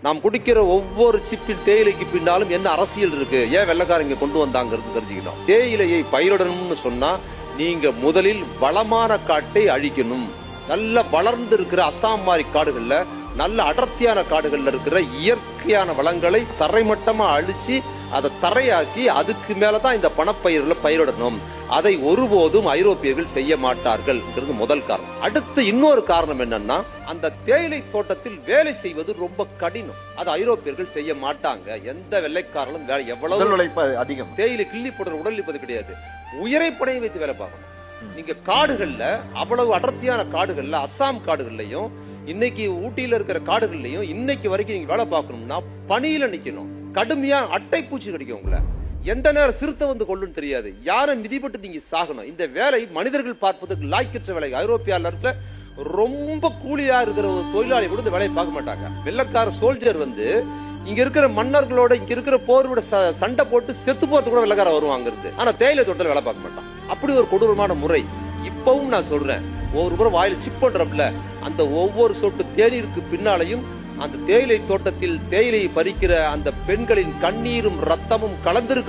நாம் குடிக்கிற ஒவ்வொரு சிப்பில் தேயிலைக்கு பின்னாலும் என்ன அரசியல் இருக்கு, ஏன் வெள்ளக்காரங்க கொண்டு வந்தாங்கிறது தெரிஞ்சுக்கணும். தேயிலையை பயிரிடணும்னு சொன்னா நீங்க முதலில் வளமான காட்டை அழிக்கணும். நல்ல வளர்ந்து இருக்கிற அசாம் மாதிரி காடுகள்ல, நல்ல அடர்த்தியான காடுகள்ல இருக்கிற இயற்கையான வளங்களை தரைமட்டமா அழிச்சு அதை தரையாக்கி அதுக்கு மேலதான் இந்த பணப்பயிர்களை பயிரிடணும். அதை ஒருபோதும் ஐரோப்பியர்கள் செய்ய மாட்டார்கள் முதல் காரணம். அடுத்து இன்னொரு காரணம் என்னன்னா, அந்த தேயிலை தோட்டத்தில் வேலை செய்வது ரொம்ப கடினம். அது ஐரோப்பியர்கள் செய்ய மாட்டாங்க. எந்த வெள்ளைக்காரனும் வேலை எவ்வளவு அதிகம் தேயிலை கிள்ளி போடுற உடல் இருப்பது கிடையாது. உயிரைப்படையை வைத்து வேலை பார்க்கணும். நீங்க காடுகள்ல, அவ்வளவு அடர்த்தியான காடுகள்ல, அசாம் காடுகள்லயும் இன்னைக்கு ஊட்டியில இருக்கிற காடுகள்லயும் இன்னைக்கு வரைக்கும் நீங்க வேலை பார்க்கணும்னா பனியில நிக்கணும். கடுமையா அட்டை பூச்சி கடிக்கும். உங்களை எந்த நேரம் சிறுத்தை வந்து கொள்ளுன்னு தெரியாது. யாரை மிதிப்பட்டு நீங்க சாகணும். இந்த வேலை மனிதர்கள் பார்ப்பதற்கு லாய்க்கற்ற வேலை. ஐரோப்பியால இருக்கிற ரொம்ப கூலியா இருக்கிற ஒரு தொழிலாளி கூட இந்த வேலையை பார்க்க மாட்டாங்க. வெள்ளக்கார சோல்ஜர் வந்து இங்க இருக்கிற மன்னர்களோட, இங்க இருக்கிற போரோட சண்டை போட்டு செத்து போறது கூட வெள்ளக்கார வருவாங்க. ஆனா தேயிலை தோட்டத்தில் வேலை பார்க்க மாட்டான். அப்படி ஒரு கொடூரமான முறை. இப்பவும் நான் சொல்றேன், ஒவ்வொரு முறை வாயில சிப் பண்றோம்ல, அந்த ஒவ்வொரு சொட்டு தேநீருக்கு பின்னாலையும் அந்த தேயிலை தோட்டத்தில் தேயிலையை பறிக்கிற அந்த பெண்களின் கண்ணீரும் ரத்தமும் கலந்திருக்கு.